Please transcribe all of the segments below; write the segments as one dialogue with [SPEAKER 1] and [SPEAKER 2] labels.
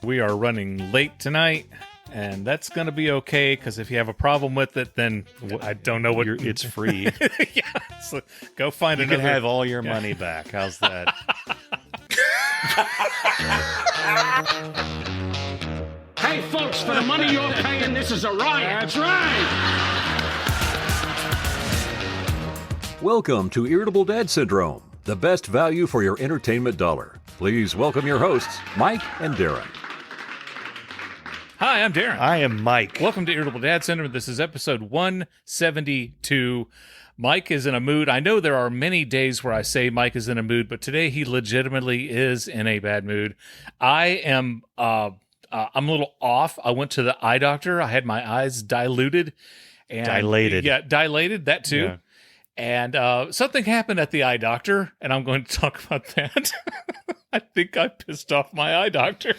[SPEAKER 1] We are running late tonight, and that's going to be okay, because if you have a problem with it, then I don't know what...
[SPEAKER 2] It's free.
[SPEAKER 1] Yeah, so go find
[SPEAKER 2] You
[SPEAKER 1] another...
[SPEAKER 2] can have all your money back. How's that?
[SPEAKER 3] Hey, folks, for the money you're paying, this is a riot. That's right.
[SPEAKER 4] Welcome to Irritable Dad Syndrome, the best value for your entertainment dollar. Please welcome your hosts, Mike and Darin.
[SPEAKER 1] Hi, I'm Darin.
[SPEAKER 2] I am Mike.
[SPEAKER 1] Welcome to Irritable Dad Syndrome. This is episode 172. Mike is in a mood. I know there are many days where I say Mike is in a mood, but today he legitimately is in a bad mood. I am... I'm a little off. I went to the eye doctor. I had my eyes dilated. Yeah, dilated, that too.
[SPEAKER 2] Yeah.
[SPEAKER 1] And something happened at the eye doctor, and I'm going to talk about that. I think I pissed off my eye doctor.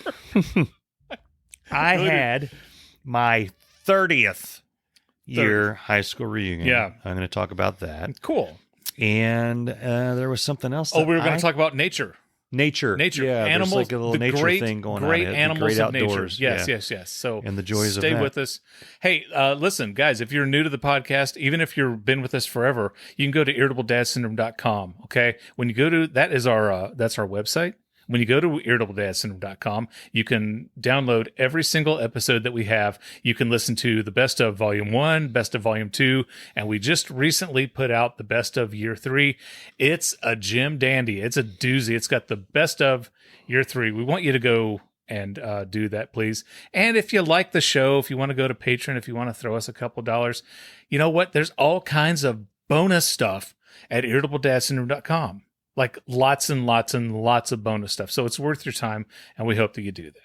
[SPEAKER 2] I had my 30th year high school reunion.
[SPEAKER 1] Yeah.
[SPEAKER 2] I'm going to talk about that.
[SPEAKER 1] Cool.
[SPEAKER 2] And there was something else.
[SPEAKER 1] Oh, we were going to talk about nature.
[SPEAKER 2] Nature.
[SPEAKER 1] Animals,
[SPEAKER 2] Yeah, there's like a little
[SPEAKER 1] the
[SPEAKER 2] nature
[SPEAKER 1] great,
[SPEAKER 2] thing going
[SPEAKER 1] great
[SPEAKER 2] on.
[SPEAKER 1] Animals
[SPEAKER 2] great
[SPEAKER 1] of
[SPEAKER 2] outdoors.
[SPEAKER 1] nature. Yes. So
[SPEAKER 2] and the joys of
[SPEAKER 1] stay
[SPEAKER 2] that.
[SPEAKER 1] with us. Hey, listen, guys, if you're new to the podcast, even if you've been with us forever, you can go to irritabledadsyndrome.com. Okay. When you go to, that's our website. When you go to irritabledadsyndrome.com, you can download every single episode that we have. You can listen to the best of Volume 1, best of Volume 2, and we just recently put out the best of Year 3. It's a gem dandy. It's a doozy. It's got the best of Year 3. We want you to go and do that, please. And if you like the show, if you want to go to Patreon, if you want to throw us a couple dollars, you know what? There's all kinds of bonus stuff at irritabledadsyndrome.com. Like lots and lots and lots of bonus stuff. So it's worth your time, and we hope that you do that.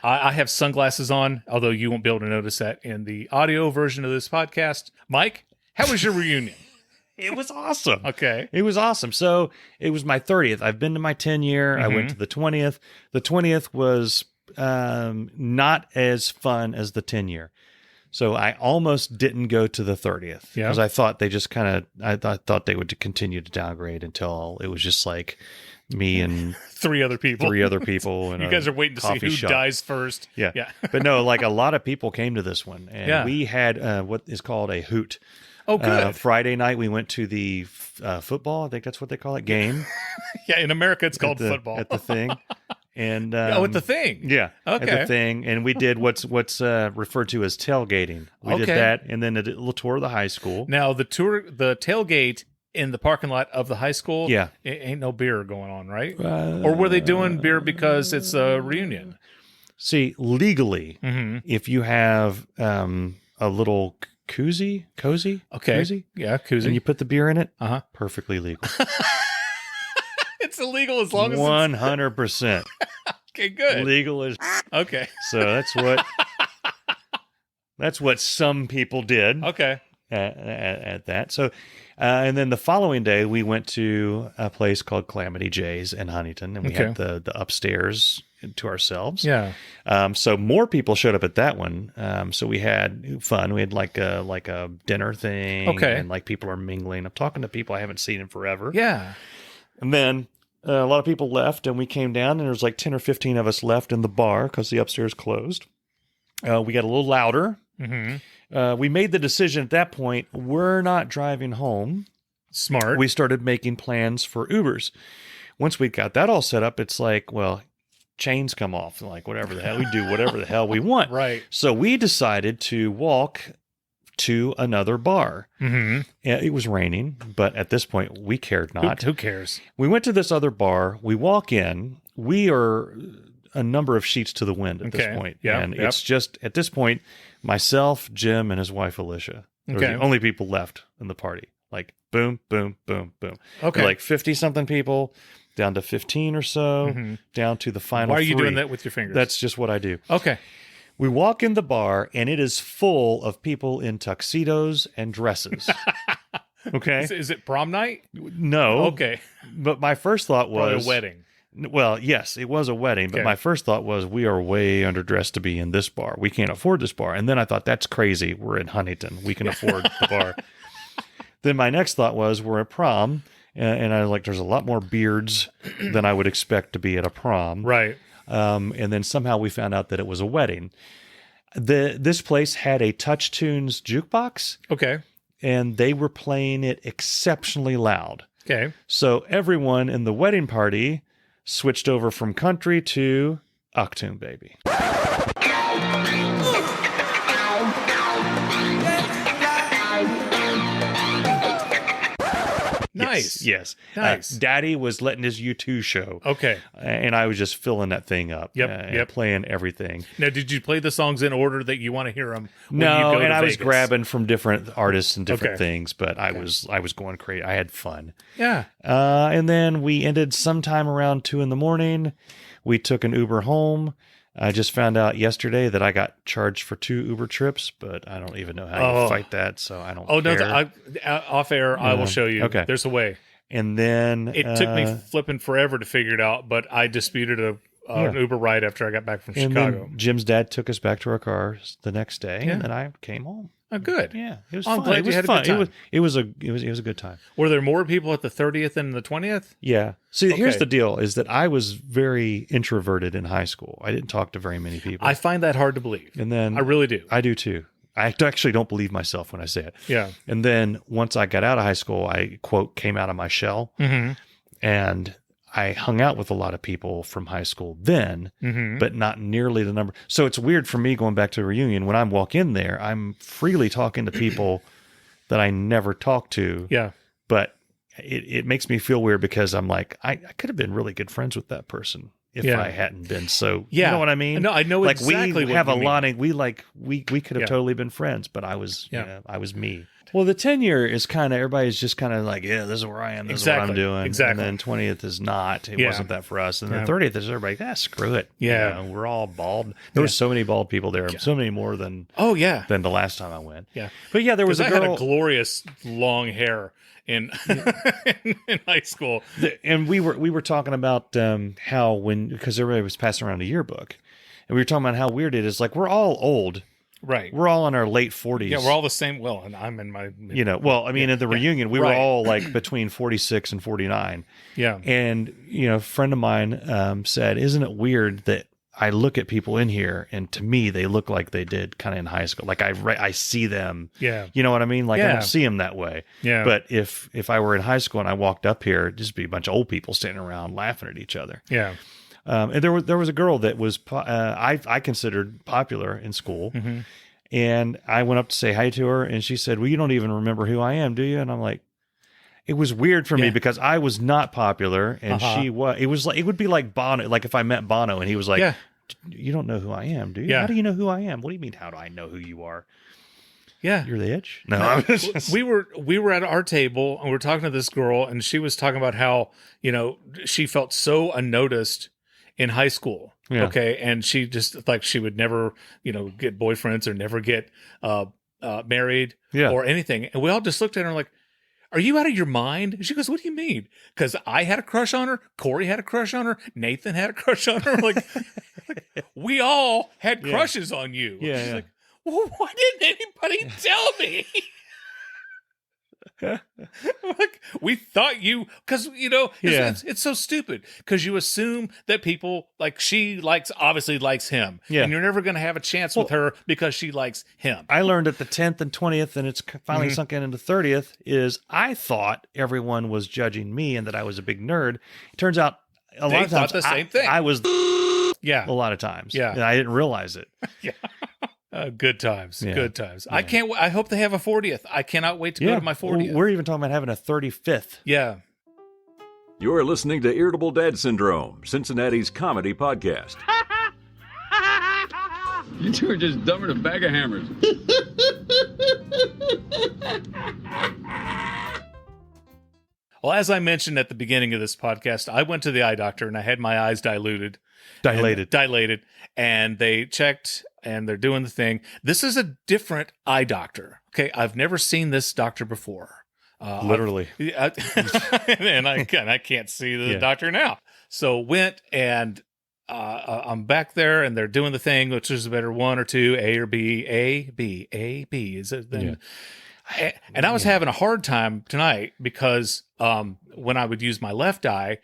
[SPEAKER 1] I have sunglasses on, although you won't be able to notice that in the audio version of this podcast. Mike, how was your reunion?
[SPEAKER 2] It was awesome.
[SPEAKER 1] Okay.
[SPEAKER 2] It was awesome. So it was my 30th. I've been to my 10 year. I went to the 20th. The 20th was not as fun as the 10 year. So I almost didn't go to the 30th because I thought they just I thought they would continue to downgrade until it was just like me and
[SPEAKER 1] three other people.
[SPEAKER 2] And
[SPEAKER 1] you guys are waiting to see who dies first.
[SPEAKER 2] Yeah. But no, like a lot of people came to this one, and we had what is called a hoot.
[SPEAKER 1] Oh, good.
[SPEAKER 2] Friday night we went to the football. I think that's what they call it. Game.
[SPEAKER 1] Yeah. In America, it's called football
[SPEAKER 2] at the thing. And
[SPEAKER 1] at the thing.
[SPEAKER 2] Yeah.
[SPEAKER 1] Okay.
[SPEAKER 2] At the thing. And we did what's referred to as tailgating. We did that, and then a little tour of the high school.
[SPEAKER 1] Now the tailgate in the parking lot of the high school,
[SPEAKER 2] it
[SPEAKER 1] ain't no beer going on, right? Or were they doing beer because it's a reunion?
[SPEAKER 2] See, legally, if you have a little cozy,
[SPEAKER 1] okay,
[SPEAKER 2] koozie?
[SPEAKER 1] Yeah, koozie,
[SPEAKER 2] and you put the beer in it, perfectly legal.
[SPEAKER 1] It's illegal as long as
[SPEAKER 2] 100%.
[SPEAKER 1] Okay, good.
[SPEAKER 2] Legal as
[SPEAKER 1] okay.
[SPEAKER 2] So that's what some people did.
[SPEAKER 1] Okay.
[SPEAKER 2] At that. So, and then the following day we went to a place called Calamity J's in Huntington, and we had the upstairs to ourselves.
[SPEAKER 1] Yeah.
[SPEAKER 2] So more people showed up at that one. So we had fun. We had like a dinner thing.
[SPEAKER 1] Okay.
[SPEAKER 2] And like people are mingling. I'm talking to people I haven't seen in forever.
[SPEAKER 1] Yeah.
[SPEAKER 2] And then a lot of people left, and we came down, and there was like 10 or 15 of us left in the bar because the upstairs closed. We got a little louder.
[SPEAKER 1] Mm-hmm.
[SPEAKER 2] We made the decision at that point, we're not driving home.
[SPEAKER 1] Smart.
[SPEAKER 2] We started making plans for Ubers. Once we got that all set up, it's like, well, chains come off. Like, whatever the hell, we do whatever the hell we want.
[SPEAKER 1] Right.
[SPEAKER 2] So we decided to walk to another bar.
[SPEAKER 1] Mm-hmm.
[SPEAKER 2] It was raining, but at this point, we cared not.
[SPEAKER 1] Who cares?
[SPEAKER 2] We went to this other bar. We walk in. We are a number of sheets to the wind at this point.
[SPEAKER 1] Yeah.
[SPEAKER 2] And it's just, at this point, myself, Jim, and his wife, Alicia. Those are the only people left in the party. Like, boom, boom, boom, boom.
[SPEAKER 1] Okay.
[SPEAKER 2] Like 50-something people, down to 15 or so, down to the final
[SPEAKER 1] Why are you
[SPEAKER 2] 3.
[SPEAKER 1] doing that with your fingers?
[SPEAKER 2] That's just what I do.
[SPEAKER 1] Okay.
[SPEAKER 2] We walk in the bar, and it is full of people in tuxedos and dresses. Okay?
[SPEAKER 1] Is it prom night?
[SPEAKER 2] No.
[SPEAKER 1] Okay.
[SPEAKER 2] But my first thought
[SPEAKER 1] Probably
[SPEAKER 2] was...
[SPEAKER 1] a wedding.
[SPEAKER 2] Well, yes, it was a wedding, but my first thought was, we are way underdressed to be in this bar. We can't afford this bar. And then I thought, that's crazy. We're in Huntington. We can afford the bar. Then my next thought was, we're at prom. And I was like, there's a lot more beards than I would expect to be at a prom.
[SPEAKER 1] Right.
[SPEAKER 2] And then somehow we found out that it was a wedding. This place had a Touch Tunes jukebox,
[SPEAKER 1] Okay.
[SPEAKER 2] and they were playing it exceptionally loud.
[SPEAKER 1] Okay.
[SPEAKER 2] So everyone in the wedding party switched over from country to Achtung Baby.
[SPEAKER 1] Nice.
[SPEAKER 2] Yes.
[SPEAKER 1] Nice.
[SPEAKER 2] Daddy was letting his U2 show.
[SPEAKER 1] Okay.
[SPEAKER 2] And I was just filling that thing up.
[SPEAKER 1] Yep,
[SPEAKER 2] And
[SPEAKER 1] yep.
[SPEAKER 2] playing everything.
[SPEAKER 1] Now, did you play the songs in order that you want to hear them?
[SPEAKER 2] No, and I was grabbing from different artists and different
[SPEAKER 1] Okay.
[SPEAKER 2] things, but I was going crazy. I had fun.
[SPEAKER 1] Yeah.
[SPEAKER 2] And then we ended sometime around 2 a.m. We took an Uber home. I just found out yesterday that I got charged for 2 Uber trips, but I don't even know how you fight that, so I don't care.
[SPEAKER 1] No, off air, I will show you.
[SPEAKER 2] Okay.
[SPEAKER 1] There's a way.
[SPEAKER 2] And then
[SPEAKER 1] It took me flipping forever to figure it out, but I disputed an Uber ride after I got back from Chicago.
[SPEAKER 2] then Jim's dad took us back to our car the next day,
[SPEAKER 1] Yeah.
[SPEAKER 2] and then I came home.
[SPEAKER 1] Oh, good.
[SPEAKER 2] Yeah, it was
[SPEAKER 1] I'm
[SPEAKER 2] fun.
[SPEAKER 1] glad
[SPEAKER 2] It
[SPEAKER 1] you
[SPEAKER 2] was
[SPEAKER 1] had a
[SPEAKER 2] fun.
[SPEAKER 1] good time.
[SPEAKER 2] It was a good time.
[SPEAKER 1] Were there more people at the 30th than the 20th?
[SPEAKER 2] Yeah. See, here's
[SPEAKER 1] Okay.
[SPEAKER 2] the deal: is that I was very introverted in high school. I didn't talk to very many people.
[SPEAKER 1] I find that hard to believe.
[SPEAKER 2] and then
[SPEAKER 1] I really do.
[SPEAKER 2] I do too. I actually don't believe myself when I say it.
[SPEAKER 1] Yeah.
[SPEAKER 2] And then once I got out of high school, I quote came out of my shell, and I hung out with a lot of people from high school then, but not nearly the number. So it's weird for me going back to a reunion. When I walk in there, I'm freely talking to people that I never talked to.
[SPEAKER 1] Yeah.
[SPEAKER 2] But it makes me feel weird because I'm like, I could have been really good friends with that person if
[SPEAKER 1] Yeah.
[SPEAKER 2] I hadn't been so.
[SPEAKER 1] Yeah.
[SPEAKER 2] You know what I mean?
[SPEAKER 1] No, I know
[SPEAKER 2] like
[SPEAKER 1] exactly
[SPEAKER 2] we
[SPEAKER 1] what
[SPEAKER 2] have
[SPEAKER 1] you
[SPEAKER 2] a
[SPEAKER 1] mean.
[SPEAKER 2] lot of we could have
[SPEAKER 1] Yeah.
[SPEAKER 2] totally been friends, but I was
[SPEAKER 1] Yeah.
[SPEAKER 2] I was me. Well, the 10-year is kind of everybody's just kind of like, yeah, this is where I am, this is what I'm
[SPEAKER 1] Exactly.
[SPEAKER 2] doing.
[SPEAKER 1] Exactly.
[SPEAKER 2] And then 20th is not. It
[SPEAKER 1] Yeah.
[SPEAKER 2] wasn't that for us. And
[SPEAKER 1] Yeah.
[SPEAKER 2] then 30th is everybody, screw it.
[SPEAKER 1] Yeah.
[SPEAKER 2] You know, we're all bald. There were so many bald people there, so many more than
[SPEAKER 1] Oh, yeah.
[SPEAKER 2] the last time I went.
[SPEAKER 1] Yeah.
[SPEAKER 2] But yeah, there was
[SPEAKER 1] Because
[SPEAKER 2] a
[SPEAKER 1] I
[SPEAKER 2] girl.
[SPEAKER 1] had a glorious long hair in in high school.
[SPEAKER 2] And we were talking about how because everybody was passing around a yearbook, and we were talking about how weird it is. Like we're all old,
[SPEAKER 1] Right.
[SPEAKER 2] we're all in our late 40s.
[SPEAKER 1] Yeah, we're all the same. Well, and I'm in my
[SPEAKER 2] You know, well, I mean, at the reunion, we were
[SPEAKER 1] Right.
[SPEAKER 2] all like between 46 and 49.
[SPEAKER 1] Yeah.
[SPEAKER 2] And a friend of mine said, "Isn't it weird that I look at people in here, and to me, they look like they did kind of in high school. Like I see them.
[SPEAKER 1] Yeah.
[SPEAKER 2] You know what I mean? Like I
[SPEAKER 1] Yeah.
[SPEAKER 2] don't see them that way.
[SPEAKER 1] Yeah.
[SPEAKER 2] But if I were in high school and I walked up here, it'd just be a bunch of old people standing around laughing at each other.
[SPEAKER 1] Yeah.
[SPEAKER 2] And there was a girl that was I considered popular in school,
[SPEAKER 1] Mm-hmm.
[SPEAKER 2] and I went up to say hi to her, and she said, "Well, you don't even remember who I am, do you?" And I'm like, it was weird for me
[SPEAKER 1] Yeah.
[SPEAKER 2] because I was not popular, and she was. It was like it would be like Bono, like if I met Bono, and he was like,
[SPEAKER 1] Yeah.
[SPEAKER 2] "You don't know who I am, do you?
[SPEAKER 1] Yeah.
[SPEAKER 2] How do you know who I am? What do you mean? How do I know who you are?
[SPEAKER 1] Yeah.
[SPEAKER 2] You're the itch? No, I was just,
[SPEAKER 1] we were at our table and we were talking to this girl, and she was talking about how, she felt so unnoticed in high school.
[SPEAKER 2] Yeah.
[SPEAKER 1] Okay. And she just like she would never, get boyfriends or never get married
[SPEAKER 2] Yeah.
[SPEAKER 1] or anything. And we all just looked at her like, "Are you out of your mind?" And she goes, "What do you mean?" Because I had a crush on her. Corey had a crush on her. Nathan had a crush on her. Like we all had crushes on you.
[SPEAKER 2] Yeah,
[SPEAKER 1] She's
[SPEAKER 2] yeah.
[SPEAKER 1] like, "Well, why didn't anybody tell me?" Like, we thought you, because it's so stupid because you assume that people like she obviously likes him,
[SPEAKER 2] Yeah.
[SPEAKER 1] and you're never going to have a chance with her because she likes him.
[SPEAKER 2] I learned at the 10th and 20th, and it's finally sunk in the 30th, is I thought everyone was judging me and that I was a big nerd. It turns out a
[SPEAKER 1] They
[SPEAKER 2] lot of times
[SPEAKER 1] thought the same thing.
[SPEAKER 2] I was
[SPEAKER 1] Yeah,
[SPEAKER 2] a lot of times.
[SPEAKER 1] Yeah.
[SPEAKER 2] And I didn't realize it.
[SPEAKER 1] good times,
[SPEAKER 2] Yeah.
[SPEAKER 1] good times. I can't. I hope they have a 40th. I cannot wait to go to my 40th.
[SPEAKER 2] We're even talking about having a 35th.
[SPEAKER 1] Yeah.
[SPEAKER 4] You're listening to Irritable Dad Syndrome, Cincinnati's comedy podcast.
[SPEAKER 5] You two are just dumber than a bag of hammers.
[SPEAKER 1] Well, as I mentioned at the beginning of this podcast, I went to the eye doctor and I had my eyes dilated, and they checked and they're doing the thing. This is a different eye doctor. Okay, I've never seen this doctor before.
[SPEAKER 2] Literally.
[SPEAKER 1] And I can't see the doctor now. So went and I'm back there and they're doing the thing, which is a better one or two, A or B, A, B, A, B. Is it then? And I was having a hard time tonight because when I would use my left eye,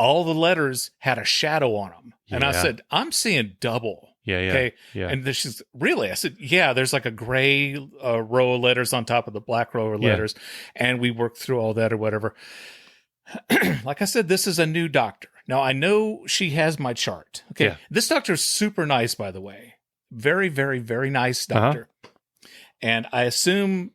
[SPEAKER 1] all the letters had a shadow on them. And I
[SPEAKER 2] Yeah.
[SPEAKER 1] said, I'm seeing double.
[SPEAKER 2] Yeah.
[SPEAKER 1] Okay.
[SPEAKER 2] Yeah.
[SPEAKER 1] And then she's really, I said, yeah, there's like a gray row of letters on top of the black row of
[SPEAKER 2] Yeah.
[SPEAKER 1] letters. And we worked through all that or whatever. Like I said, this is a new doctor. Now I know she has my chart. Okay.
[SPEAKER 2] Yeah.
[SPEAKER 1] This doctor's super nice, by the way. Very, very, very nice doctor. And I assume,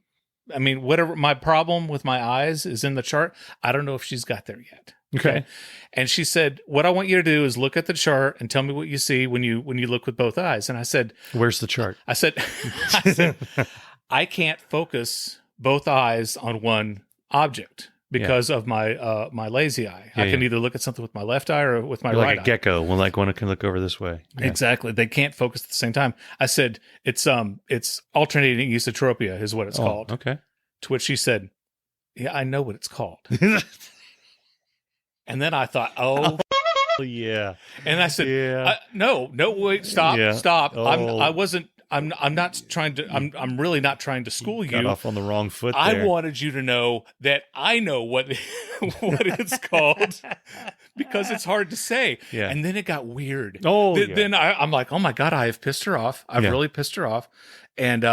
[SPEAKER 1] I mean, whatever my problem with my eyes is in the chart. I don't know if she's got there yet.
[SPEAKER 2] Okay.
[SPEAKER 1] And she said, what I want you to do is look at the chart and tell me what you see when you look with both eyes. And I said,
[SPEAKER 2] Where's the chart?
[SPEAKER 1] I said, I can't focus both eyes on one object because of my my lazy eye. I can either look at something with my left eye or with my
[SPEAKER 2] You're
[SPEAKER 1] right
[SPEAKER 2] like a
[SPEAKER 1] eye.
[SPEAKER 2] gecko. Well, like one can look over this way. Yeah.
[SPEAKER 1] Exactly. They can't focus at the same time. I said, it's alternating esotropia is what it's called.
[SPEAKER 2] Okay.
[SPEAKER 1] To which she said, yeah, I know what it's called. And then I thought, oh,
[SPEAKER 2] Yeah.
[SPEAKER 1] and I said,
[SPEAKER 2] Yeah.
[SPEAKER 1] no, wait, stop.
[SPEAKER 2] Oh.
[SPEAKER 1] I'm not trying to, I'm really not trying to school
[SPEAKER 2] Got
[SPEAKER 1] you.
[SPEAKER 2] off on the wrong foot
[SPEAKER 1] I
[SPEAKER 2] there.
[SPEAKER 1] wanted you to know that I know what what it's called because it's hard to say.
[SPEAKER 2] Yeah.
[SPEAKER 1] And then it got weird.
[SPEAKER 2] Oh, yeah.
[SPEAKER 1] Then I'm like, oh my God, I have pissed her off. I've
[SPEAKER 2] Yeah.
[SPEAKER 1] really pissed her off. And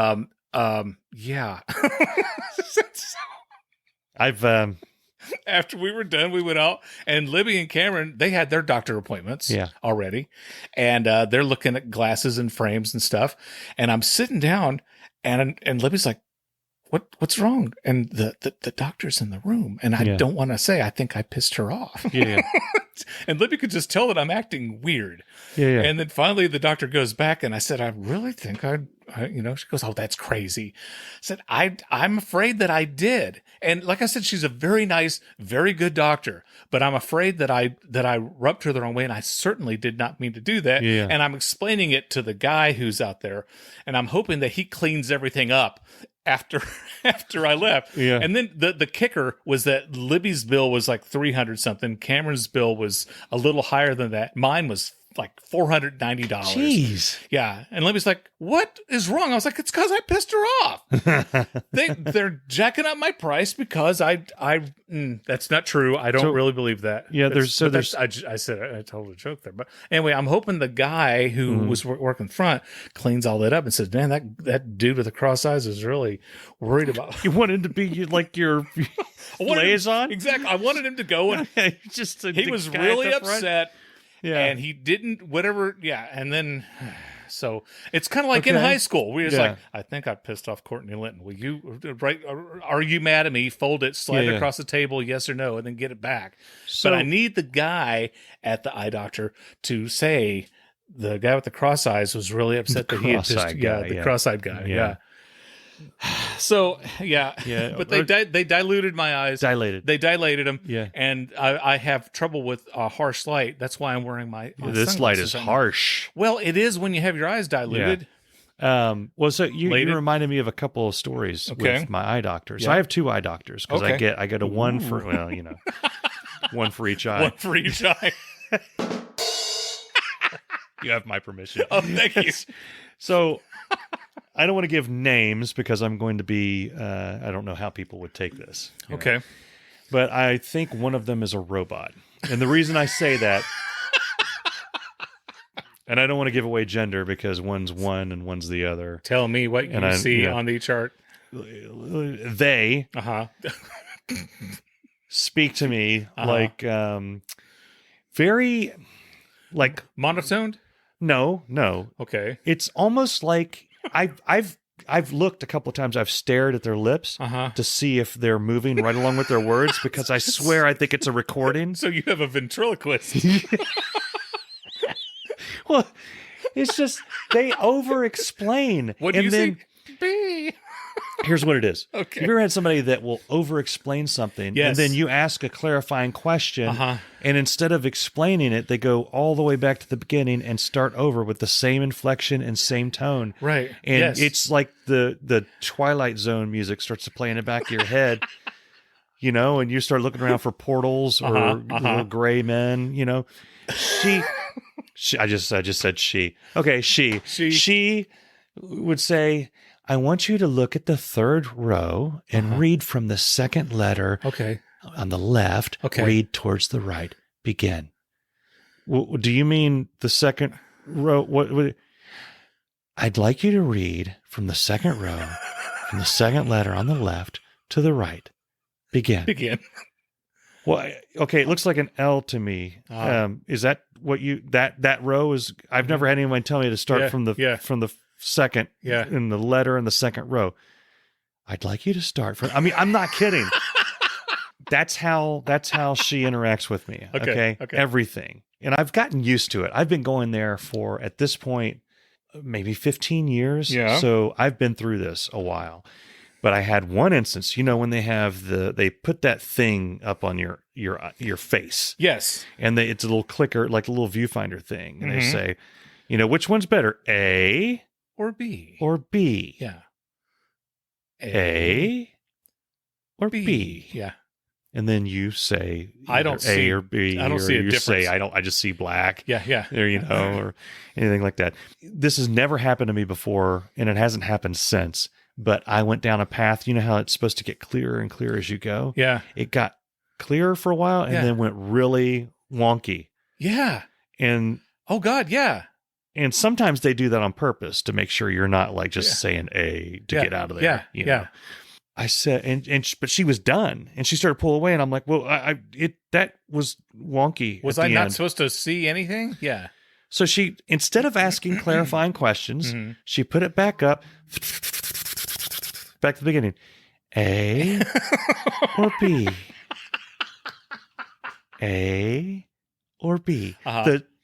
[SPEAKER 1] yeah.
[SPEAKER 2] I've
[SPEAKER 1] After we were done, we went out, and Libby and Cameron, they had their doctor appointments already, and they're looking at glasses and frames and stuff. And I'm sitting down, and Libby's like, "What's wrong?" And the doctor's in the room, and I don't want to say I think I pissed her off.
[SPEAKER 2] yeah.
[SPEAKER 1] And Libby could just tell that I'm acting weird.
[SPEAKER 2] Yeah.
[SPEAKER 1] And then finally the doctor goes back, and I said, I really think I she goes, oh, that's crazy. I said, I'm afraid that I did. And like I said, she's a very nice, very good doctor, but I'm afraid that I rubbed her the wrong way. And I certainly did not mean to do that.
[SPEAKER 2] Yeah.
[SPEAKER 1] And I'm explaining it to the guy who's out there, and I'm hoping that he cleans everything up after I left.
[SPEAKER 2] Yeah.
[SPEAKER 1] And then the kicker was that Libby's bill was like 300 something. Cameron's bill was a little higher than that. Mine was like $490.
[SPEAKER 2] Jeez.
[SPEAKER 1] Yeah. And Libby's like, what is wrong? I was like, it's because I pissed her off. They're jacking up my price because that's not true. I don't really believe that.
[SPEAKER 2] Yeah,
[SPEAKER 1] I told a joke there. But anyway, I'm hoping the guy who was working front cleans all that up and says, man, that dude with the cross eyes is really worried about.
[SPEAKER 2] You wanted to be like your liaison?
[SPEAKER 1] Exactly. I wanted him to go and he was really upset.
[SPEAKER 2] Yeah.
[SPEAKER 1] And he didn't, whatever. Yeah. And then, so it's kind of like in high school. We was like, I think I pissed off Courtney Linton. Will you, are you mad at me? Fold it, slide it across the table, yes or no, and then get it back.
[SPEAKER 2] So,
[SPEAKER 1] but I need the guy at the eye doctor to say the guy with the cross eyes was really upset that he had pissed. The cross-eyed guy. Yeah. So but they diluted my eyes. They dilated them.
[SPEAKER 2] Yeah,
[SPEAKER 1] and I have trouble with harsh light. That's why I'm wearing my
[SPEAKER 2] this light is harsh.
[SPEAKER 1] Well, it is when you have your eyes diluted.
[SPEAKER 2] Well, so you reminded me of a couple of stories with my eye doctor. So I have two eye doctors because I get a one for one for each eye.
[SPEAKER 1] One for each eye.
[SPEAKER 2] You have my permission.
[SPEAKER 1] Oh, thank you.
[SPEAKER 2] So I don't want to give names because I'm going to be, I don't know how people would take this.
[SPEAKER 1] Okay.
[SPEAKER 2] But I think one of them is a robot. And the reason I say that, and I don't want to give away gender because one's one and one's the other.
[SPEAKER 1] Tell me what you see on the chart.
[SPEAKER 2] They speak to me like very like
[SPEAKER 1] monotoned.
[SPEAKER 2] No.
[SPEAKER 1] Okay.
[SPEAKER 2] It's almost like I've looked a couple of times. I've stared at their lips to see if they're moving right along with their words because I swear I think it's a recording.
[SPEAKER 1] So you have a ventriloquist.
[SPEAKER 2] Well, it's just they over-explain.
[SPEAKER 1] What do you
[SPEAKER 2] then,
[SPEAKER 1] see?
[SPEAKER 2] Here's what it is.
[SPEAKER 1] Okay.
[SPEAKER 2] Have you ever had somebody that will over-explain something, and then you ask a clarifying question, and instead of explaining it, they go all the way back to the beginning and start over with the same inflection and same tone.
[SPEAKER 1] Right.
[SPEAKER 2] And it's like the Twilight Zone music starts to play in the back of your head, and you start looking around for portals or little gray men, I just said she. Okay, she would say, I want you to look at the third row and read from the second letter on the left, read towards the right. Begin. Do you mean the second row? What? I'd like you to read from the second row, from the second letter on the left to the right. Begin.
[SPEAKER 1] Begin.
[SPEAKER 2] Well, okay, it looks like an L to me. Is that what that row is? I've never had anyone tell me to start from the second in the letter in the second row. I'd like you to start from. I mean, I'm not kidding. That's how she interacts with me. Okay. Everything, and I've gotten used to it. I've been going there for at this point maybe 15 years.
[SPEAKER 1] Yeah.
[SPEAKER 2] So I've been through this a while. But I had one instance, when they have they put that thing up on your face.
[SPEAKER 1] Yes.
[SPEAKER 2] And it's a little clicker, like a little viewfinder thing. And they say, which one's better, A
[SPEAKER 1] or B?
[SPEAKER 2] Or B?
[SPEAKER 1] Yeah.
[SPEAKER 2] A or B?
[SPEAKER 1] Yeah.
[SPEAKER 2] And then you say
[SPEAKER 1] I don't
[SPEAKER 2] A
[SPEAKER 1] see
[SPEAKER 2] or B.
[SPEAKER 1] I don't see a
[SPEAKER 2] you
[SPEAKER 1] difference.
[SPEAKER 2] Say I just see black.
[SPEAKER 1] Yeah.
[SPEAKER 2] Or, or anything like that. This has never happened to me before, and it hasn't happened since. But I went down a path. You know how it's supposed to get clearer and clearer as you go?
[SPEAKER 1] Yeah.
[SPEAKER 2] It got clearer for a while and then went really wonky.
[SPEAKER 1] Yeah.
[SPEAKER 2] And
[SPEAKER 1] oh God, yeah.
[SPEAKER 2] And sometimes they do that on purpose to make sure you're not like just saying A to get out of there.
[SPEAKER 1] Yeah.
[SPEAKER 2] You know? I said, but she was done, and she started to pull away, and I'm like, well, that was wonky.
[SPEAKER 1] Was I not supposed to see anything? Yeah.
[SPEAKER 2] So she, instead of asking clarifying questions, she put it back up, back to the beginning. A or B? A or B?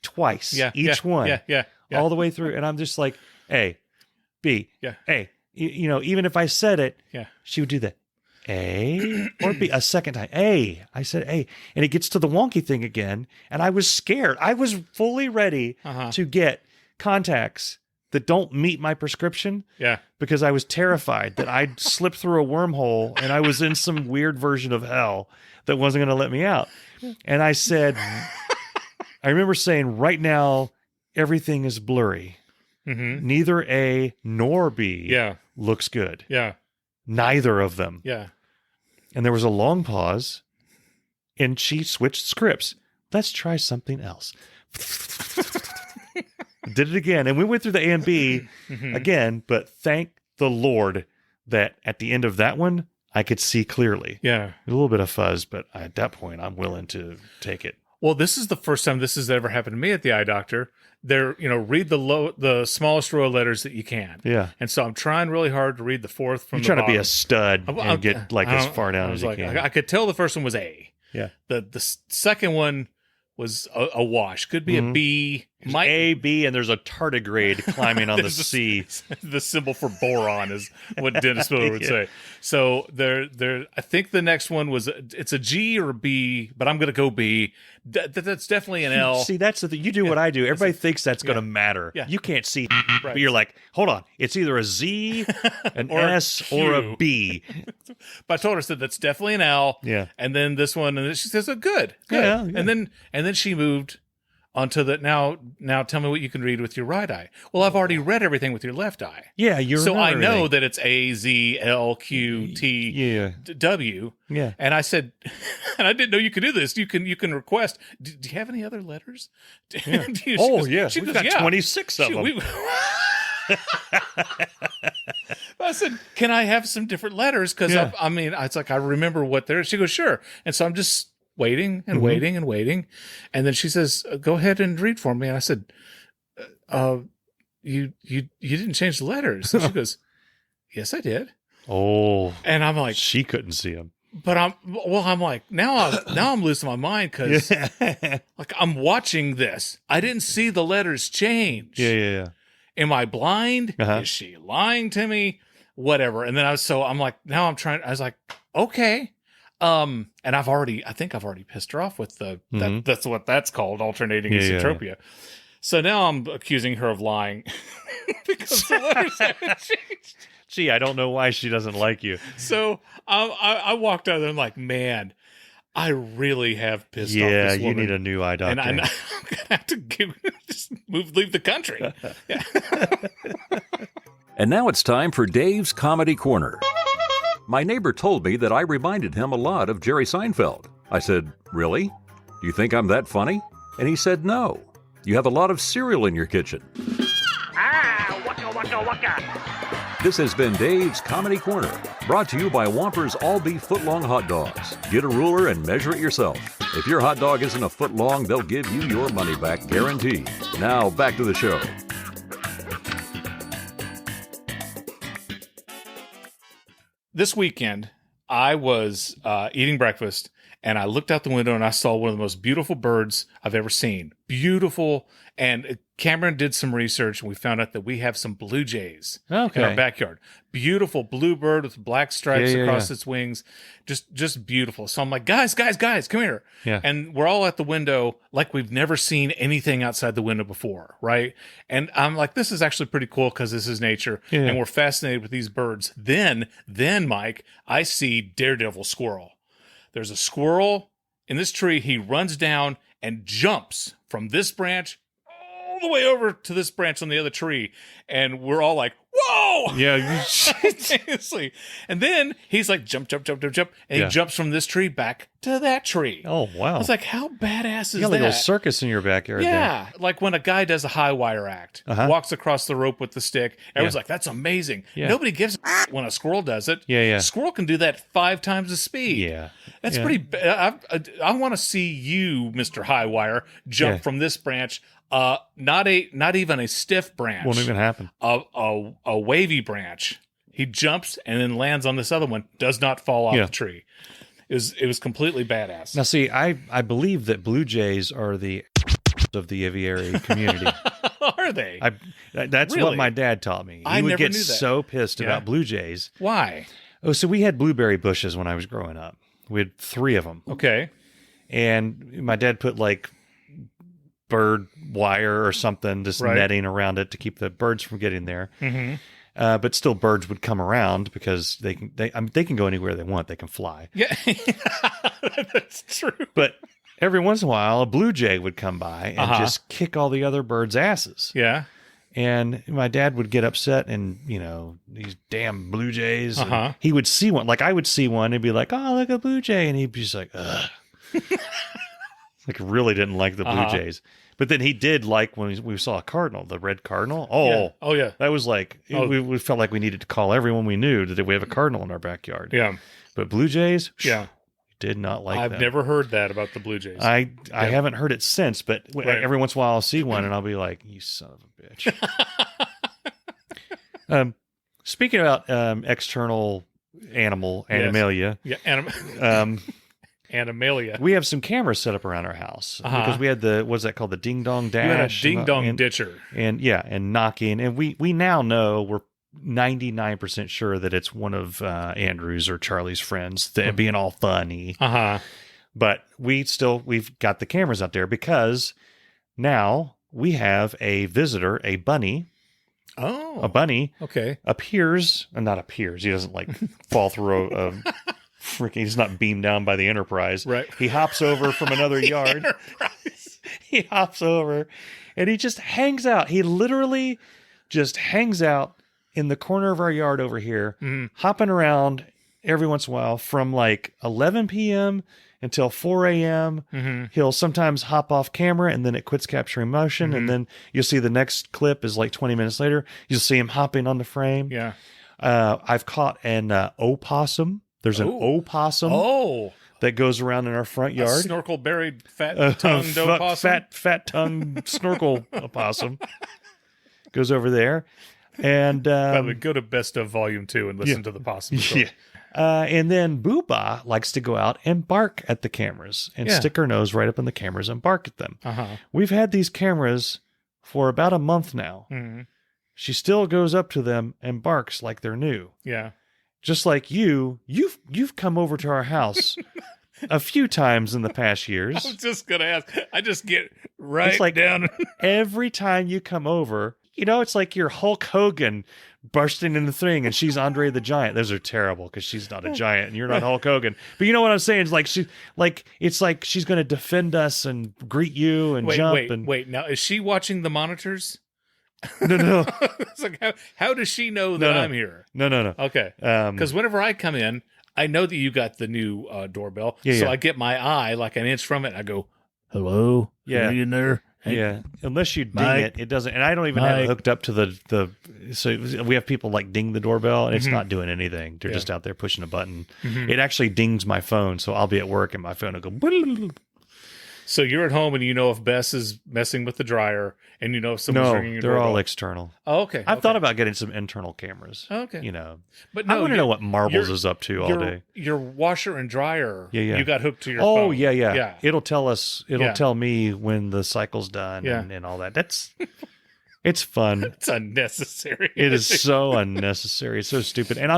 [SPEAKER 2] Twice. Each one.
[SPEAKER 1] Yeah.
[SPEAKER 2] All the way through. And I'm just like, A, B, A. Even if I said it, she would do that. A or B? A second time. A. I said A. And it gets to the wonky thing again. And I was scared. I was fully ready to get contacts that don't meet my prescription. Yeah. Because I was terrified that I'd slip through a wormhole and I was in some weird version of hell that wasn't going to let me out. And I said, I remember saying, right now, everything is blurry. Neither A nor B looks good.
[SPEAKER 1] Yeah.
[SPEAKER 2] Neither of them.
[SPEAKER 1] Yeah.
[SPEAKER 2] And there was a long pause, and she switched scripts. Let's try something else. Did it again. And we went through the A and B again, but thank the Lord that at the end of that one, I could see clearly.
[SPEAKER 1] Yeah.
[SPEAKER 2] A little bit of fuzz, but at that point, I'm willing to take it.
[SPEAKER 1] Well, this is the first time this has ever happened to me at the eye doctor. They're, read the smallest row of letters that you can.
[SPEAKER 2] Yeah.
[SPEAKER 1] And so I'm trying really hard to read the fourth from the bottom.
[SPEAKER 2] You're trying to be a stud and get as far down as you can.
[SPEAKER 1] I could tell the first one was A.
[SPEAKER 2] Yeah.
[SPEAKER 1] The second one was a wash. Could be a B.
[SPEAKER 2] A, B, and there's a tardigrade climbing on the C.
[SPEAKER 1] The symbol for boron is what Dennis Miller would say. So I think the next one it's a G or a B, but I'm going to go B. That's definitely an L.
[SPEAKER 2] See, that's the thing. You do what I do. Everybody thinks that's going to matter.
[SPEAKER 1] Yeah.
[SPEAKER 2] You can't see, but you're like, hold on. It's either a Z, an
[SPEAKER 1] or
[SPEAKER 2] S, or a B.
[SPEAKER 1] But I told her, I said, that's definitely an L.
[SPEAKER 2] Yeah.
[SPEAKER 1] And then this one, and then she says, oh, good.
[SPEAKER 2] Yeah.
[SPEAKER 1] And then she moved onto the now tell me what you can read with your right eye. Well, I've already read everything with your left eye.
[SPEAKER 2] Yeah,
[SPEAKER 1] so I know that it's A, Z, L, Q, T, W.
[SPEAKER 2] Yeah.
[SPEAKER 1] And I said, and I didn't know you could do this. You can request. Do you have any other letters?
[SPEAKER 2] Yeah.
[SPEAKER 1] She
[SPEAKER 2] We've
[SPEAKER 1] goes,
[SPEAKER 2] got 26 of them.
[SPEAKER 1] I said, can I have some different letters? Because it's like I remember what they're. She goes, sure. And so I'm just waiting and waiting and waiting. And then she says, go ahead and read for me. And I said, you didn't change the letters. And she goes, yes, I did.
[SPEAKER 2] Oh.
[SPEAKER 1] And I'm like,
[SPEAKER 2] she couldn't see them.
[SPEAKER 1] But I'm like, now I'm losing my mind because like I'm watching this. I didn't see the letters change.
[SPEAKER 2] Yeah.
[SPEAKER 1] Am I blind? Is she lying to me? Whatever. And then I was like, okay. And I think I've already pissed her off with that's what that's called, alternating esotropia. Yeah. So now I'm accusing her of lying because the letters haven't changed.
[SPEAKER 2] Gee, I don't know why she doesn't like you.
[SPEAKER 1] So I walked out there and like, man, I really have pissed off this woman.
[SPEAKER 2] Yeah, you need a new eye doctor.
[SPEAKER 1] And I'm going to have to leave the country. Yeah.
[SPEAKER 4] And now it's time for Dave's Comedy Corner. My neighbor told me that I reminded him a lot of Jerry Seinfeld. I said, really? Do you think I'm that funny? And he said, no. You have a lot of cereal in your kitchen.
[SPEAKER 3] Waka, waka, waka.
[SPEAKER 4] This has been Dave's Comedy Corner, brought to you by Whopper's all-beef foot-long hot dogs. Get a ruler and measure it yourself. If your hot dog isn't a foot long, they'll give you your money back, guaranteed. Now, back to the show.
[SPEAKER 1] This weekend, I was eating breakfast, and I looked out the window and I saw one of the most beautiful birds I've ever seen. Beautiful. And Cameron did some research, and we found out that we have some blue jays in our backyard. Beautiful blue bird with black stripes across its wings. Just beautiful. So I'm like, guys, come here.
[SPEAKER 2] Yeah.
[SPEAKER 1] And we're all at the window like we've never seen anything outside the window before, right? And I'm like, this is actually pretty cool because this is nature, and we're fascinated with these birds. Then, Mike, I see Daredevil squirrel. There's a squirrel in this tree. He runs down and jumps from this branch all the way over to this branch on the other tree. And we're all like, whoa!
[SPEAKER 2] Yeah.
[SPEAKER 1] Seriously. And then he's like, jump. And he jumps from this tree back to that tree.
[SPEAKER 2] Oh, wow.
[SPEAKER 1] I was like, how badass is
[SPEAKER 2] You got
[SPEAKER 1] that?
[SPEAKER 2] a little circus in your backyard
[SPEAKER 1] Yeah. Like when a guy does a high wire act, walks across the rope with the stick, everyone's like, that's amazing.
[SPEAKER 2] Yeah.
[SPEAKER 1] Nobody gives a when a squirrel does it.
[SPEAKER 2] Yeah.
[SPEAKER 1] Squirrel can do that 5 times the speed.
[SPEAKER 2] Yeah.
[SPEAKER 1] That's pretty. I want to see you, Mr. High Wire, jump from this branch. Not even a stiff branch.
[SPEAKER 2] Won't even happen.
[SPEAKER 1] A wavy branch. He jumps and then lands on this other one. Does not fall off the tree. It was completely badass.
[SPEAKER 2] Now, see, I believe that blue jays are the of the aviary community.
[SPEAKER 1] Are they?
[SPEAKER 2] That's
[SPEAKER 1] Really?
[SPEAKER 2] what my dad taught me. He
[SPEAKER 1] I
[SPEAKER 2] would
[SPEAKER 1] never
[SPEAKER 2] get
[SPEAKER 1] knew that.
[SPEAKER 2] so pissed about blue jays.
[SPEAKER 1] Why?
[SPEAKER 2] Oh, so we had blueberry bushes when I was growing up. We had 3 of them.
[SPEAKER 1] Okay.
[SPEAKER 2] And my dad put like bird wire or something, just netting around it to keep the birds from getting there.
[SPEAKER 1] Mm-hmm.
[SPEAKER 2] But still, birds would come around because they can go anywhere they want. They can fly.
[SPEAKER 1] Yeah, that's true.
[SPEAKER 2] But every once in a while, a blue jay would come by and just kick all the other birds' asses.
[SPEAKER 1] Yeah.
[SPEAKER 2] And my dad would get upset, and these damn blue jays. He would see one, like I would see one, and be like, "Oh, look at a blue jay," and he'd be just like, "Ugh." Like really didn't like the blue jays. But then he did like when we saw a cardinal, the red cardinal. Oh,
[SPEAKER 1] yeah.
[SPEAKER 2] That was like, we felt like we needed to call everyone we knew that we have a cardinal in our backyard.
[SPEAKER 1] Yeah.
[SPEAKER 2] But blue jays,
[SPEAKER 1] yeah,
[SPEAKER 2] did not like
[SPEAKER 1] I've
[SPEAKER 2] them.
[SPEAKER 1] never heard that about the blue jays.
[SPEAKER 2] I haven't heard it since, but every once in a while I'll see one and I'll be like, you son of a bitch. Speaking about external animalia.
[SPEAKER 1] Yeah, Animalia.
[SPEAKER 2] We have some cameras set up around our house because we had what's that called? The ding dong dash.
[SPEAKER 1] You had a ding dong ditcher.
[SPEAKER 2] And knocking. And we now know, we're 99% sure that it's one of Andrew's or Charlie's friends being all funny. But we've got the cameras out there because now we have a visitor, a bunny.
[SPEAKER 1] Oh.
[SPEAKER 2] A bunny.
[SPEAKER 1] Okay.
[SPEAKER 2] Not appears. He doesn't like fall through a he's not beamed down by the Enterprise.
[SPEAKER 1] Right.
[SPEAKER 2] He hops over from another yard. He hops over and he just hangs out. He literally just hangs out in the corner of our yard over here, hopping around every once in a while from like 11 p.m. until 4 a.m. He'll sometimes hop off camera and then it quits capturing motion. And then you'll see the next clip is like 20 minutes later. You'll see him hopping on the frame.
[SPEAKER 1] Yeah.
[SPEAKER 2] I've caught an opossum. There's an opossum that goes around in our front yard.
[SPEAKER 1] Snorkel buried fat-tongued opossum.
[SPEAKER 2] Fat tongue snorkel opossum goes over there. And
[SPEAKER 1] By the way, go to Best of Volume 2 and listen to the possum story.
[SPEAKER 2] Yeah. And then Booba likes to go out and bark at the cameras and stick her nose right up in the cameras and bark at them. We've had these cameras for about a month now. She still goes up to them and barks like they're new.
[SPEAKER 1] Yeah.
[SPEAKER 2] Just like you've come over to our house a few times in the past years.
[SPEAKER 1] I was just going to ask. I just get right
[SPEAKER 2] It's like
[SPEAKER 1] down.
[SPEAKER 2] every time you come over, it's like you're Hulk Hogan bursting in the thing and she's Andre the Giant. Those are terrible because she's not a giant and you're not Hulk Hogan. But you know what I'm saying? It's like she's going to defend us and greet you and jump.
[SPEAKER 1] Wait. Now, is she watching the monitors?
[SPEAKER 2] No.
[SPEAKER 1] It's like, how does she know that I'm here?
[SPEAKER 2] No.
[SPEAKER 1] Okay. Because whenever I come in, I know that you got the new doorbell. So I get my eye like an inch from it and I go, Hello?
[SPEAKER 2] Yeah.
[SPEAKER 1] Are you in there? Hey,
[SPEAKER 2] Yeah, unless you ding
[SPEAKER 1] Mike.
[SPEAKER 2] it doesn't. And I don't even have it
[SPEAKER 1] Mike.
[SPEAKER 2] hooked up to the. So we have people like ding the doorbell, and it's not doing anything. They're just out there pushing a button. It actually dings my phone, so I'll be at work and my phone will go.
[SPEAKER 1] So you're at home and you know if Bess is messing with the dryer, and you know if someone's ringing
[SPEAKER 2] No,
[SPEAKER 1] your
[SPEAKER 2] they're all
[SPEAKER 1] doorbell.
[SPEAKER 2] external.
[SPEAKER 1] Oh, okay.
[SPEAKER 2] I've thought about getting some internal cameras.
[SPEAKER 1] Okay.
[SPEAKER 2] You know,
[SPEAKER 1] But
[SPEAKER 2] I
[SPEAKER 1] no,
[SPEAKER 2] want to know what Marbles
[SPEAKER 1] your-
[SPEAKER 2] is up to all day.
[SPEAKER 1] Your washer and dryer,
[SPEAKER 2] Yeah.
[SPEAKER 1] you got hooked to your
[SPEAKER 2] Oh
[SPEAKER 1] phone.
[SPEAKER 2] yeah. It'll tell us. It'll
[SPEAKER 1] Yeah.
[SPEAKER 2] tell me when the cycle's done
[SPEAKER 1] Yeah.
[SPEAKER 2] and all that. It's fun.
[SPEAKER 1] It's unnecessary.
[SPEAKER 2] It is so unnecessary. It's so stupid. And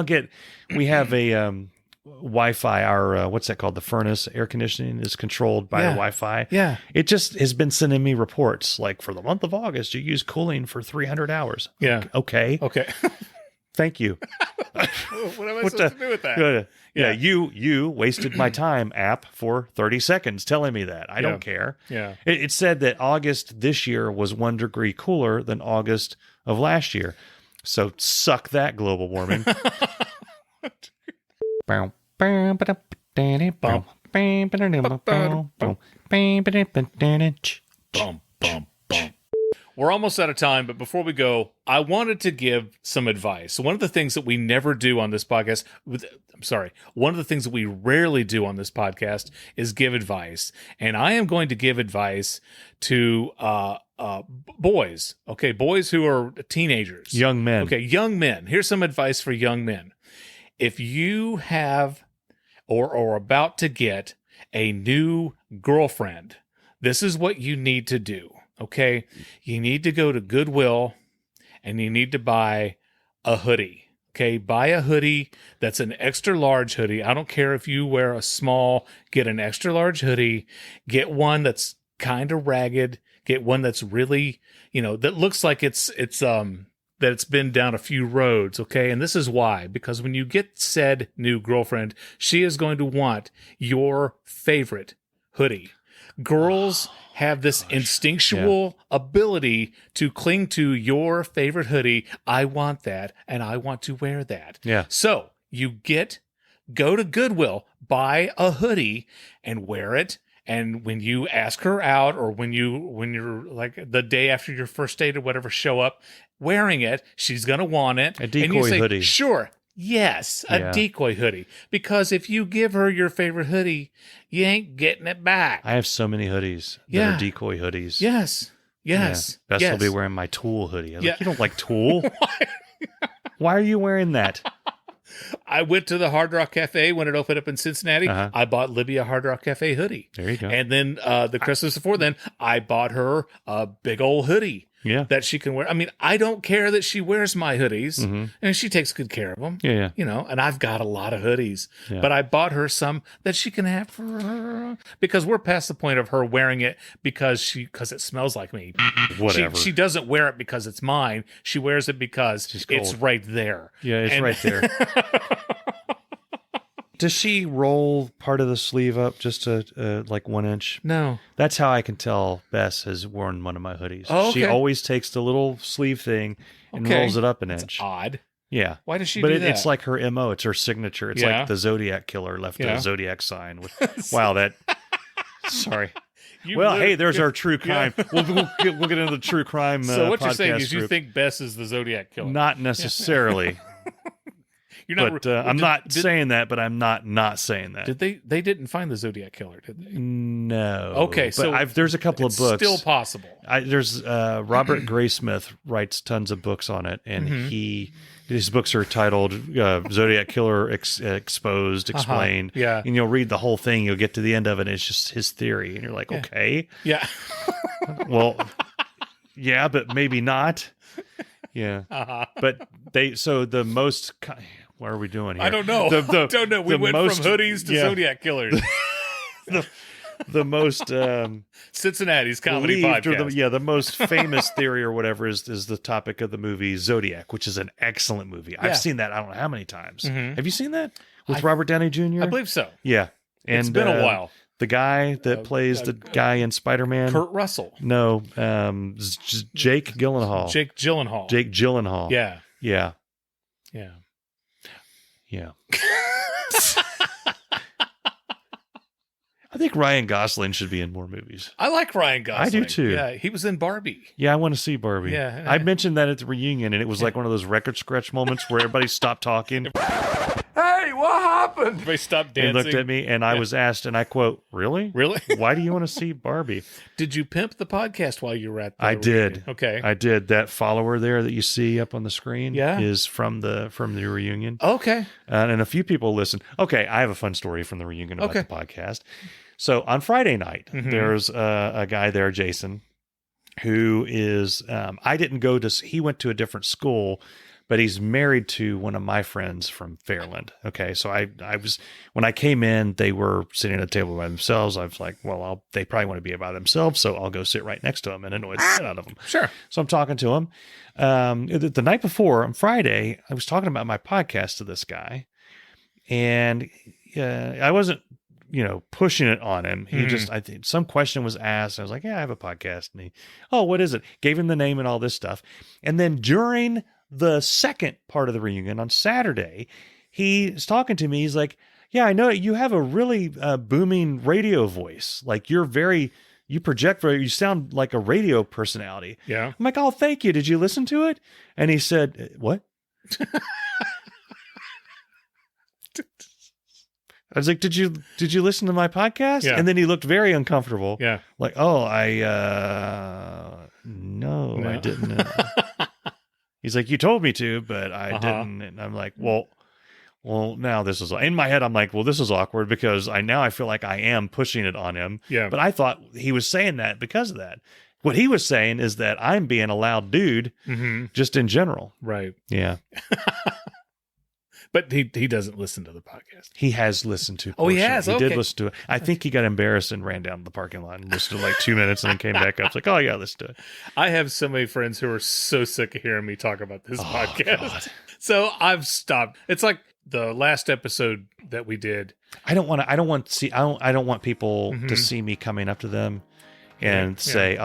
[SPEAKER 2] we have a Wi-Fi. Our what's that called? The furnace air conditioning is controlled by
[SPEAKER 1] Yeah.
[SPEAKER 2] a Wi-Fi.
[SPEAKER 1] Yeah.
[SPEAKER 2] It just has been sending me reports like for the month of August, you use cooling for 300 hours.
[SPEAKER 1] Yeah.
[SPEAKER 2] Okay.
[SPEAKER 1] Okay.
[SPEAKER 2] Thank you.
[SPEAKER 1] What am I supposed to do with that?
[SPEAKER 2] Yeah. You wasted my time, app, for 30 seconds telling me that. I
[SPEAKER 1] Yeah.
[SPEAKER 2] don't care.
[SPEAKER 1] Yeah.
[SPEAKER 2] It said that August this year was 1 degree cooler than August of last year. So suck that, global warming.
[SPEAKER 1] Bum, bum, bum. We're almost out of time, but before we go, I wanted to give some advice. One of the things that we never do on this podcast, one of the things that we rarely do on this podcast is give advice. And I am going to give advice to boys, okay? Boys who are teenagers.
[SPEAKER 2] Young men.
[SPEAKER 1] Okay, young men. Here's some advice for young men. If you have or are about to get a new girlfriend, this is what you need to do. Okay, you need to go to Goodwill and you need to buy a hoodie. Okay, buy a hoodie that's an extra large hoodie. I don't care if you wear a small, get an extra large hoodie. Get one that's kind of ragged. Get one that's really, that looks like it's been down a few roads. Okay, and this is why, because when you get said new girlfriend, she is going to want your favorite hoodie. Girls have this instinctual ability to cling to your favorite hoodie. I want that, and I want to wear that.
[SPEAKER 2] Yeah.
[SPEAKER 1] So you go to Goodwill, buy a hoodie, and wear it. And when you ask her out, or when you're like the day after your first date or whatever, show up wearing it, she's gonna want it.
[SPEAKER 2] A decoy
[SPEAKER 1] and you say,
[SPEAKER 2] hoodie.
[SPEAKER 1] Sure. Yes, a
[SPEAKER 2] Yeah.
[SPEAKER 1] decoy hoodie. Because if you give her your favorite hoodie, you ain't getting it back.
[SPEAKER 2] I have so many hoodies that
[SPEAKER 1] Yeah.
[SPEAKER 2] are decoy hoodies.
[SPEAKER 1] Yes. Yes.
[SPEAKER 2] Yeah. Best
[SPEAKER 1] yes.
[SPEAKER 2] will be wearing my Tool hoodie. I was
[SPEAKER 1] Yeah.
[SPEAKER 2] like, you don't like Tool? Why are you wearing that?
[SPEAKER 1] I went to the Hard Rock Cafe when it opened up in Cincinnati.
[SPEAKER 2] Uh-huh.
[SPEAKER 1] I bought Libby a Hard Rock Cafe hoodie.
[SPEAKER 2] There you go.
[SPEAKER 1] And then the Christmas before then, I bought her a big old hoodie
[SPEAKER 2] Yeah.
[SPEAKER 1] that she can wear. I mean, I don't care that she wears my hoodies,
[SPEAKER 2] Mhm.
[SPEAKER 1] and she takes good care of them.
[SPEAKER 2] Yeah.
[SPEAKER 1] And I've got a lot of hoodies,
[SPEAKER 2] Yeah.
[SPEAKER 1] but I bought her some that she can have for her, because we're past the point of her wearing it because it smells like me.
[SPEAKER 2] Whatever.
[SPEAKER 1] She doesn't wear it because it's mine. She wears it because
[SPEAKER 2] She's
[SPEAKER 1] it's
[SPEAKER 2] cold.
[SPEAKER 1] right there.
[SPEAKER 2] Yeah, it's
[SPEAKER 1] And-
[SPEAKER 2] right there. Does she roll part of the sleeve up just to like 1 inch?
[SPEAKER 1] No.
[SPEAKER 2] That's how I can tell Bess has worn one of my hoodies.
[SPEAKER 1] Oh,
[SPEAKER 2] She
[SPEAKER 1] okay.
[SPEAKER 2] always takes the little sleeve thing and
[SPEAKER 1] Okay.
[SPEAKER 2] rolls it up an
[SPEAKER 1] It's
[SPEAKER 2] inch.
[SPEAKER 1] odd.
[SPEAKER 2] Yeah.
[SPEAKER 1] Why does she
[SPEAKER 2] But
[SPEAKER 1] do that?
[SPEAKER 2] it's like her MO. It's her signature. It's
[SPEAKER 1] Yeah.
[SPEAKER 2] like the Zodiac killer left
[SPEAKER 1] Yeah.
[SPEAKER 2] a Zodiac sign. Wow, that. Sorry.
[SPEAKER 1] You
[SPEAKER 2] Well,
[SPEAKER 1] literally-
[SPEAKER 2] hey, there's our true crime. We'll get into the true crime.
[SPEAKER 1] So what you're saying
[SPEAKER 2] podcast
[SPEAKER 1] is you
[SPEAKER 2] group.
[SPEAKER 1] think Bess is the Zodiac killer?
[SPEAKER 2] Not necessarily,
[SPEAKER 1] You're
[SPEAKER 2] but I'm not saying that. But I'm not saying that.
[SPEAKER 1] Did they didn't find the Zodiac killer, did they?
[SPEAKER 2] No.
[SPEAKER 1] Okay,
[SPEAKER 2] but
[SPEAKER 1] so
[SPEAKER 2] there's a couple of
[SPEAKER 1] It's
[SPEAKER 2] books.
[SPEAKER 1] still possible.
[SPEAKER 2] There's Robert Graysmith writes tons of books on it, and
[SPEAKER 1] Mm-hmm.
[SPEAKER 2] his books are titled Zodiac Killer Exposed, Explained.
[SPEAKER 1] Yeah.
[SPEAKER 2] And you'll read the whole thing. You'll get to the end of it. And it's just his theory, and you're like, okay,
[SPEAKER 1] Yeah.
[SPEAKER 2] well, yeah, but maybe not. Yeah, but the most. What are we doing here?
[SPEAKER 1] I don't know. I don't know. We went from hoodies to Zodiac killers.
[SPEAKER 2] The most
[SPEAKER 1] Cincinnati's comedy
[SPEAKER 2] believed,
[SPEAKER 1] podcast.
[SPEAKER 2] or the most famous theory or whatever is the topic of the movie Zodiac, which is an excellent movie.
[SPEAKER 1] Yeah.
[SPEAKER 2] I've seen that I don't know how many times.
[SPEAKER 1] Mhm.
[SPEAKER 2] Have you seen that with Robert Downey Jr.?
[SPEAKER 1] I believe so.
[SPEAKER 2] Yeah, and
[SPEAKER 1] It's been a while.
[SPEAKER 2] The guy that plays the guy in Spider-Man.
[SPEAKER 1] Kurt Russell.
[SPEAKER 2] No, Jake Gyllenhaal.
[SPEAKER 1] Jake Gyllenhaal.
[SPEAKER 2] Jake Gyllenhaal.
[SPEAKER 1] Yeah.
[SPEAKER 2] Yeah.
[SPEAKER 1] Yeah.
[SPEAKER 2] Yeah. I think Ryan Gosling should be in more movies.
[SPEAKER 1] I like Ryan Gosling.
[SPEAKER 2] I do too.
[SPEAKER 1] Yeah, he was in Barbie.
[SPEAKER 2] Yeah, I want to see Barbie.
[SPEAKER 1] Yeah.
[SPEAKER 2] I mentioned that at the reunion, and it was like one of those record scratch moments where everybody stopped talking.
[SPEAKER 1] Hey, what happened? They stopped dancing.
[SPEAKER 2] And looked at me, and I was asked, and I quote, "Really?
[SPEAKER 1] Really?
[SPEAKER 2] Why do you want to see Barbie?"
[SPEAKER 1] Did you pimp the podcast while you were at the
[SPEAKER 2] I did.
[SPEAKER 1] reunion? Okay.
[SPEAKER 2] I did. That follower there that you see up on the screen
[SPEAKER 1] Yeah.
[SPEAKER 2] is from the reunion.
[SPEAKER 1] Okay.
[SPEAKER 2] And a few people listen. Okay, I have a fun story from the reunion about
[SPEAKER 1] Okay.
[SPEAKER 2] the podcast. So on Friday night,
[SPEAKER 1] Mhm.
[SPEAKER 2] there's a guy there, Jason, who is, I didn't go to, he went to a different school, but he's married to one of my friends from Fairland. Okay. So I was, when I came in, they were sitting at a table by themselves. I was like, well, they probably want to be by themselves. So I'll go sit right next to them and annoy the shit out of them.
[SPEAKER 1] Sure.
[SPEAKER 2] So I'm talking to him. The night before, on Friday, I was talking about my podcast to this guy, and I wasn't, pushing it on him. He just, I think some question was asked. I was like, yeah, I have a podcast. And he, oh, what is it? Gave him the name and all this stuff. And then during the second part of the reunion on Saturday, he's talking to me. He's like, yeah, I know you have a really booming radio voice. Like you project you sound like a radio personality.
[SPEAKER 1] Yeah.
[SPEAKER 2] I'm like, oh, thank you. Did you listen to it? And he said, what? I was like, did you listen to my podcast?
[SPEAKER 1] Yeah.
[SPEAKER 2] And then he looked very uncomfortable.
[SPEAKER 1] Yeah.
[SPEAKER 2] Like, oh, no, I didn't. He's like, you told me to, but I didn't. And I'm like, well, now this is, in my head, I'm like, well, this is awkward because I feel like I am pushing it on him.
[SPEAKER 1] Yeah.
[SPEAKER 2] But I thought he was saying that because of that. What he was saying is that I'm being a loud dude just in general.
[SPEAKER 1] Right.
[SPEAKER 2] Yeah.
[SPEAKER 1] But he doesn't listen to the podcast.
[SPEAKER 2] He has listened to.
[SPEAKER 1] Oh, he
[SPEAKER 2] portion.
[SPEAKER 1] has?
[SPEAKER 2] He
[SPEAKER 1] Okay.
[SPEAKER 2] did listen to it. I think he got embarrassed and ran down the parking lot and listened to like 2 minutes and then came back up. It's like, oh yeah, listen to it.
[SPEAKER 1] I have so many friends who are so sick of hearing me talk about this podcast.
[SPEAKER 2] God.
[SPEAKER 1] So I've stopped. It's like the last episode that we did.
[SPEAKER 2] I don't want people to see me coming up to them and say,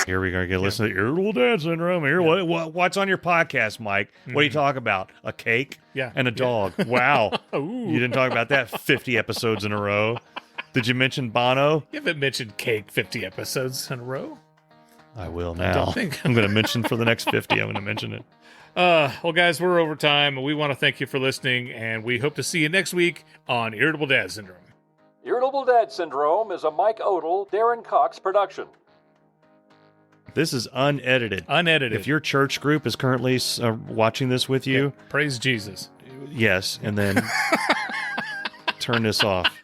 [SPEAKER 2] here we go, listen to Irritable Dad Syndrome. Here, what's on your podcast, Mike? What do you talk about? A cake and a dog. Wow. You didn't talk about that 50 episodes in a row. Did you mention Bono?
[SPEAKER 1] You haven't mentioned cake 50 episodes in a row.
[SPEAKER 2] I will now.
[SPEAKER 1] don't think-
[SPEAKER 2] I'm going to mention for the next 50. I'm going to mention it.
[SPEAKER 1] Well, guys, we're over time. We want to thank you for listening, and we hope to see you next week on Irritable Dad Syndrome.
[SPEAKER 4] Irritable Dad Syndrome is a Mike Odell, Darin Cox production.
[SPEAKER 2] This is unedited.
[SPEAKER 1] Unedited.
[SPEAKER 2] If your church group is currently watching this with you,
[SPEAKER 1] Praise Jesus.
[SPEAKER 2] yes, and then turn this off.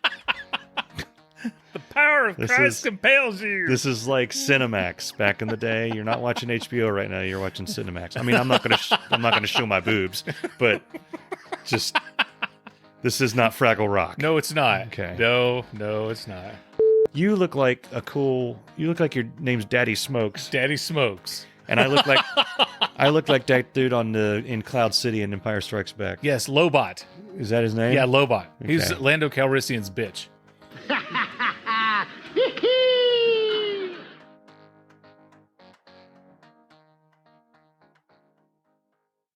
[SPEAKER 1] The power of
[SPEAKER 2] This
[SPEAKER 1] Christ
[SPEAKER 2] is-
[SPEAKER 1] compels you.
[SPEAKER 2] This is like Cinemax back in the day. You're not watching HBO right now. You're watching Cinemax. I mean, I'm not gonna show my boobs, but just this is not Fraggle Rock.
[SPEAKER 1] No, it's not.
[SPEAKER 2] Okay.
[SPEAKER 1] No, it's not.
[SPEAKER 2] You look like your name's Daddy Smokes,
[SPEAKER 1] Daddy smokes.
[SPEAKER 2] and I look like that dude in Cloud City in Empire Strikes Back.
[SPEAKER 1] Yes, Lobot.
[SPEAKER 2] Is that his name?
[SPEAKER 1] Yeah, Lobot. He's
[SPEAKER 2] Okay.
[SPEAKER 1] Lando Calrissian's bitch.